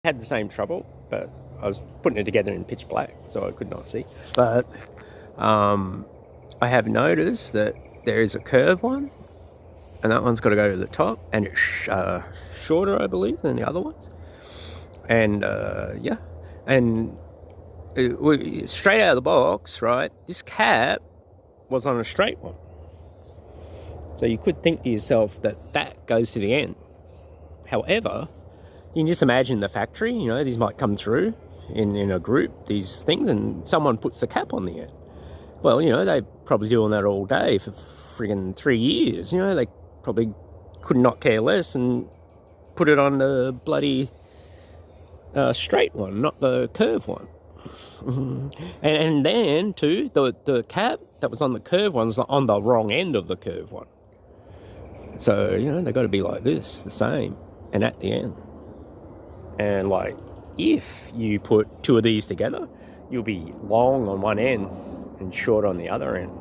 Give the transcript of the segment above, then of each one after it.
had the same trouble, but I was putting it together in pitch black, so I could not see. But I have noticed that there is a curved one, and that one's got to go to the top, and it's shorter, I believe, than the other ones. And yeah, and straight out of the box, right, this cap was on a straight one. So you could think to yourself that that goes to the end. However, you can just imagine the factory, you know, these might come through in a group, these things, and someone puts the cap on the end. Well, you know, they're probably doing that all day for friggin' 3 years. You know, they probably could not care less and put it on the bloody straight one, not the curved one. and then, too, the cap that was on the curved one was on the wrong end of the curved one. So, you know, they've got to be like this, the same, and at the end. And like, if you put two of these together, you'll be long on one end and short on the other end.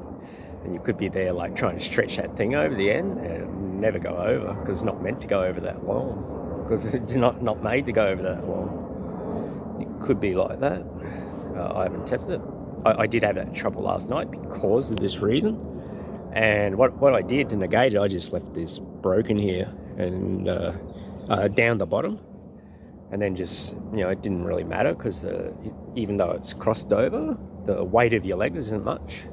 And you could be there like trying to stretch that thing over the end and never go over, because it's not meant to go over that long, because it's not made to go over that long. It could be like that. I haven't tested it. I did have that trouble last night because of this reason. And what I did to negate it, I just left this broken here and down the bottom. And then just, you know, it didn't really matter, because even though it's crossed over, the weight of your legs isn't much.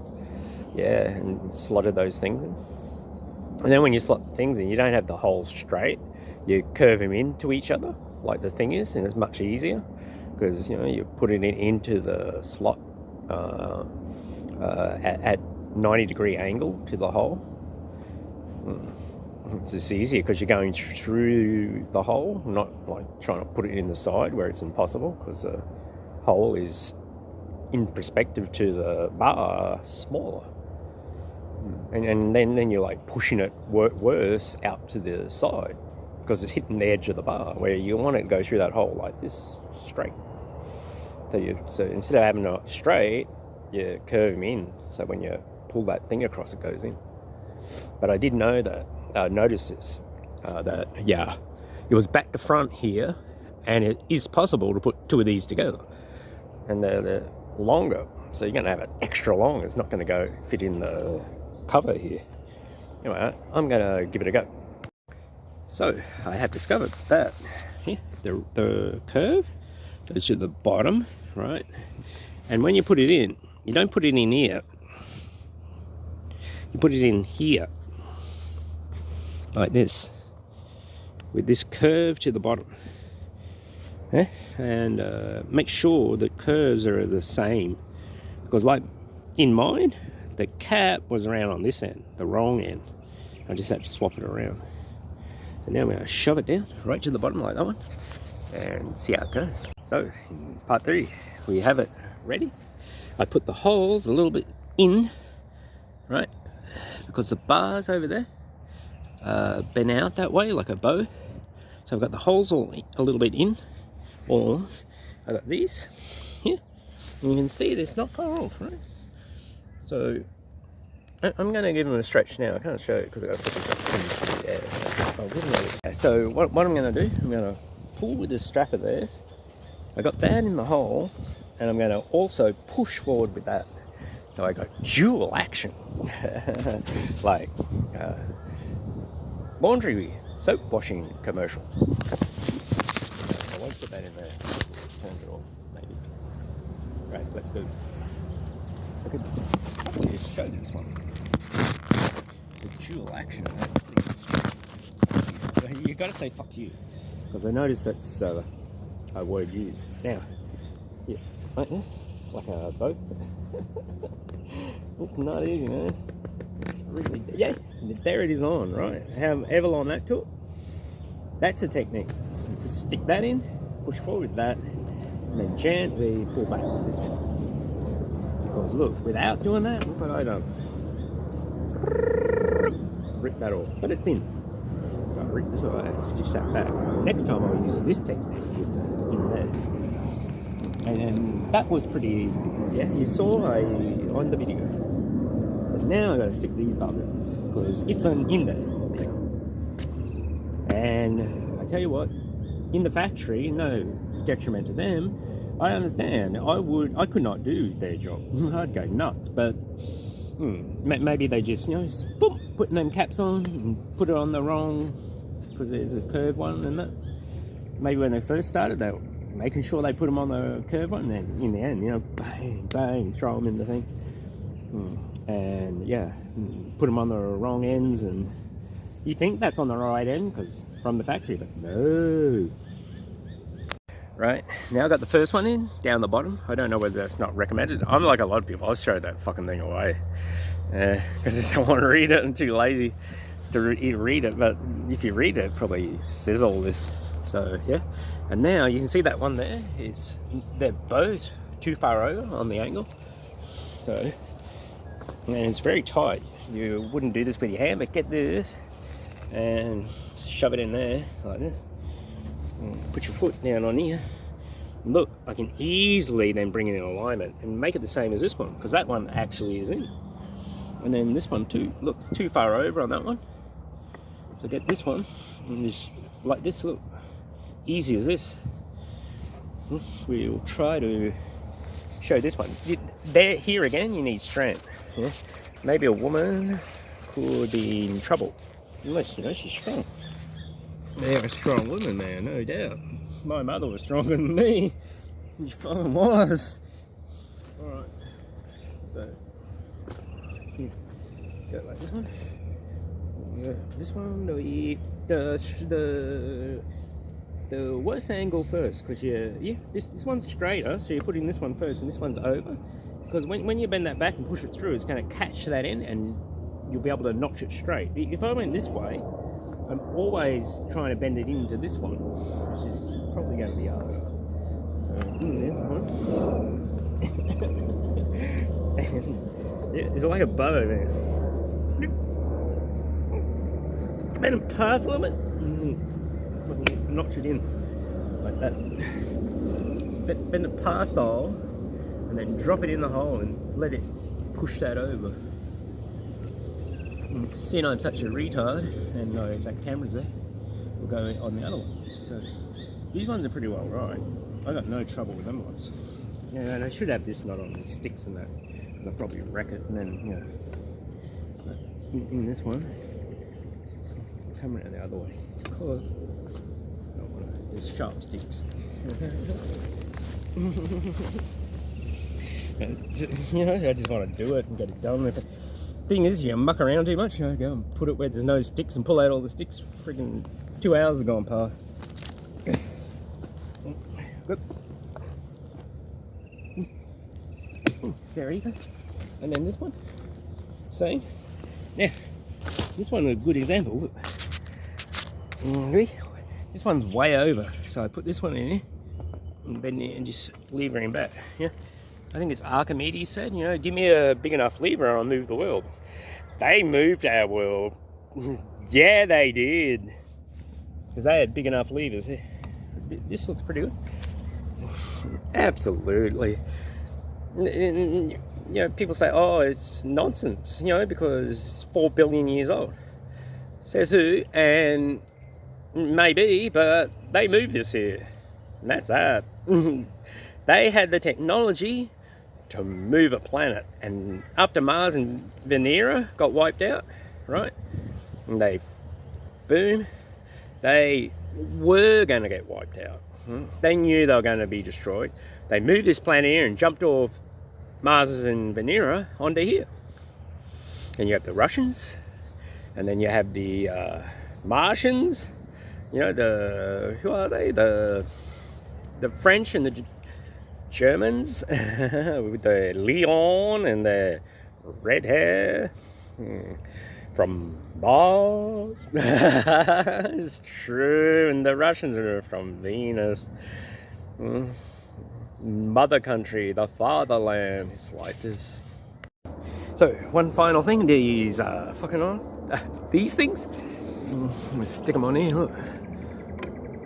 Yeah, and slotted those things in. And then when you slot the things in, you don't have the holes straight. You curve them into each other, like the thing is, and it's much easier, because, you know, you put it into the slot at 90-degree angle to the hole. It's just easier because you're going through the hole, not like trying to put it in the side where it's impossible, because the hole is in perspective to the bar smaller. And then you're like pushing it worse out to the side, because it's hitting the edge of the bar, where you want it to go through that hole like this, straight. So instead of having it straight, you curve them in, so when you pull that thing across, it goes in. But I did know that, notice this, that, yeah, it was back to front here, and it is possible to put two of these together. And they're longer, so you're going to have it extra long. It's not going to go fit in the cover here. Anyway, I'm going to give it a go. So, I have discovered that here, the curve goes to the bottom, right? And when you put it in, you don't put it in here. You put it in here, like this, with this curve to the bottom. Okay? And make sure the curves are the same, because like in mine, the cap was around on this end, the wrong end. I just had to swap it around. So now I'm going to shove it down right to the bottom like that one, and see how it goes. So in part 3, we have it ready. I put the holes a little bit in, right, because the bars over there bent out that way like a bow. So I've got the holes all a little bit in, or I've got these here, and you can see this not far off, right? So I'm going to give them a stretch now. I can't show it because I've got to put this up in the air. So what I'm going to do, I'm going to pull with this strap of theirs. I got that in the hole, and I'm going to also push forward with that. So I got dual action, like laundry soap washing commercial. I won't put that in there. Turn it off, maybe. Right, let's go. I could probably just show this one. The dual action. You got to say "fuck you," because I noticed that's a word used. Now, yeah, right there, like a boat. It's not easy, man. It's really, yeah, there it is on, right? How ever long that took. That's the technique. You just stick that in, push forward with that, and then gently pull back this way. Because look, without doing that, look what I done. Rip that off, but it's in. So I rip this off, I stitch that back. Next time I'll use this technique with in there. And that was pretty easy. Yeah, you saw on the video. But now I got to stick these buggers because it's in there. And I tell you what, in the factory, no detriment to them, I understand. I could not do their job. I'd go nuts. But maybe they just, you know, boom, putting them caps on and put it on the wrong, because there's a curved one and that. Maybe when they first started, they were making sure they put them on the curved one, and then in the end, you know, bang, bang, throw them in the thing. And yeah, put them on the wrong ends, and you think that's on the right end because from the factory, but no. Right, now I got the first one in, down the bottom. I don't know whether that's not recommended. I'm like a lot of people, I'll throw that fucking thing away. Because I just don't want to read it, I'm too lazy to read it, but if you read it, probably says all this. So yeah, and now you can see that one there, they're both too far over on the angle. So, and it's very tight. You wouldn't do this with your hand, but get this and shove it in there like this. Put your foot down on here. Look, I can easily then bring it in alignment and make it the same as this one, because that one actually is in. And then this one too, look, it's too far over on that one. So get this one, and just like this, look, easy as this. We'll try to show this one. Here again, you need strength. Yeah? Maybe a woman could be in trouble, unless, you know, she's strong. They're a strong woman there, no doubt. My mother was stronger than me. She fucking was. Alright, so here, go like this one. This one, the worst angle first, because this one's straighter, so you're putting this one first and this one's over. Because when you bend that back and push it through, it's going to catch that end and you'll be able to notch it straight. If I went this way, I'm always trying to bend it into this one, which is probably going to be harder. So, there's one. Yeah, it's like a bow there. Bend it past a little bit. Notch it in like that. Bend it past the hole, and then drop it in the hole and let it push that over. Seeing I'm such a retard and no, that camera's there, we'll go on the other one. So these ones are pretty well right. I got no trouble with them ones. Yeah, and I should have this not on the sticks and that, because I'll probably wreck it. And then, you know, but in this one, come around the other way, because I don't want to, there's sharp sticks. You know, I just want to do it and get it done with it. Thing is, you muck around too much, you know, go and put it where there's no sticks and pull out all the sticks. Freaking 2 hours have gone past. Good. There you go. And then this one, same. Now, this one is a good example. This one's way over, so I put this one in here and bend it and just lever him back. Yeah. I think it's Archimedes said, you know, give me a big enough lever and I'll move the world. They moved our world. Yeah, they did. Because they had big enough levers. This looks pretty good. Absolutely. You know, people say, oh, it's nonsense, you know, because it's 4 billion years old. Says who? And maybe, but they moved this here. And that's that. They had the technology to move a planet, and after Mars and Venera got wiped out, right, and they were going to get wiped out. They knew they were going to be destroyed. They moved this planet here and jumped off Mars and Venera onto here. And you have the Russians, and then you have the Martians, you know, who are they, the French and the Germans with the Leon and the red hair from Mars. It's true. And the Russians are from Venus. Mother country, the fatherland. It's like this. So one final thing, these fucking on these things. I'm gonna stick them on here. Look,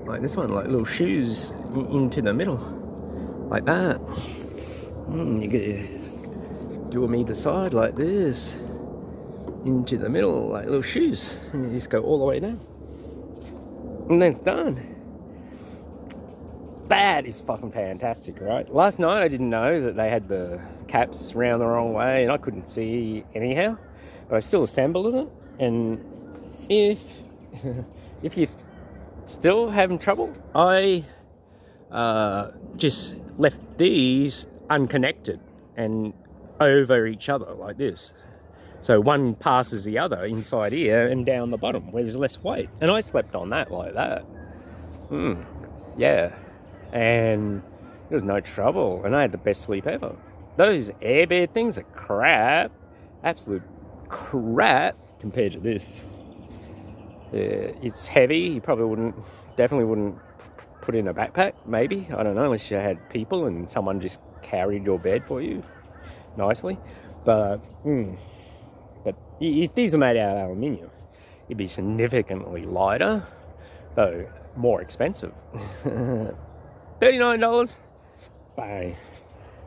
like this one, like little shoes into the middle. Like that. You get do them either side like this, into the middle like little shoes, and you just go all the way down, and then it's done. that is fucking fantastic, right? Last night I didn't know that they had the caps round the wrong way and I couldn't see anyhow, but I still assembled it. And if if you're still having trouble, I just left these unconnected and over each other like this. So one passes the other inside here and down the bottom where there's less weight. And I slept on that like that. Yeah. And there was no trouble. And I had the best sleep ever. Those airbed things are crap. Absolute crap compared to this. It's heavy. You probably definitely wouldn't put in a backpack, maybe. I don't know, unless you had people and someone just carried your bed for you nicely. But if these were made out of aluminium, it'd be significantly lighter, though more expensive. $39, bang.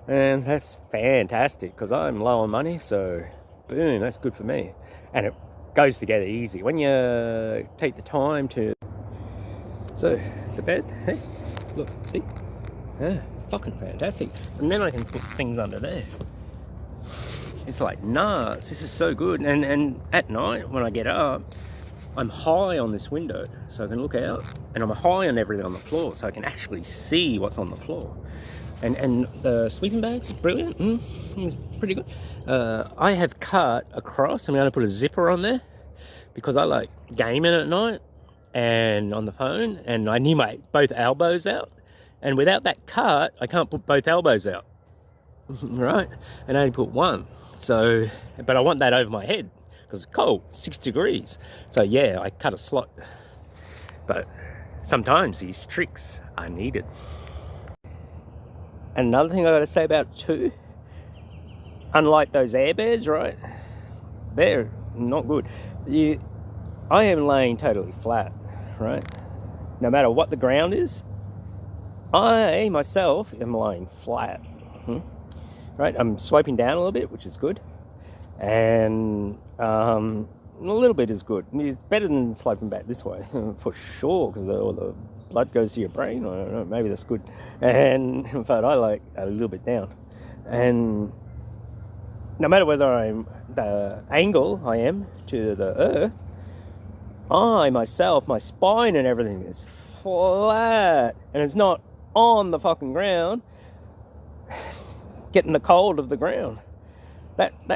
And that's fantastic because I'm low on money, so boom, that's good for me. And it goes together easy when you take the time to. So the bed, hey, look, see, yeah, fucking fantastic. And then I can put things under there. It's like nuts. This is so good. And at night when I get up, I'm high on this window so I can look out, and I'm high on everything on the floor so I can actually see what's on the floor. And the sleeping bag's brilliant. It's pretty good. I have cut across. I'm going to put a zipper on there because I like gaming at night and on the phone, and I need my both elbows out. And without that cut, I can't put both elbows out. Right? And I only put one. So, but I want that over my head because it's cold, 6 degrees. So yeah, I cut a slot. But sometimes these tricks are needed. And another thing I got to say about it too, unlike those airbeds, right? They're not good. I am laying totally flat, right? No matter what the ground is, I myself am laying flat. Right, I'm sloping down a little bit, which is good, and a little bit is good. It's better than sloping back this way for sure, because all the blood goes to your brain. I don't know, maybe that's good. And in fact, I like a little bit down, and no matter whether I'm the angle I am to the earth, I myself, my spine and everything is flat, and it's not on the fucking ground, getting the cold of the ground. That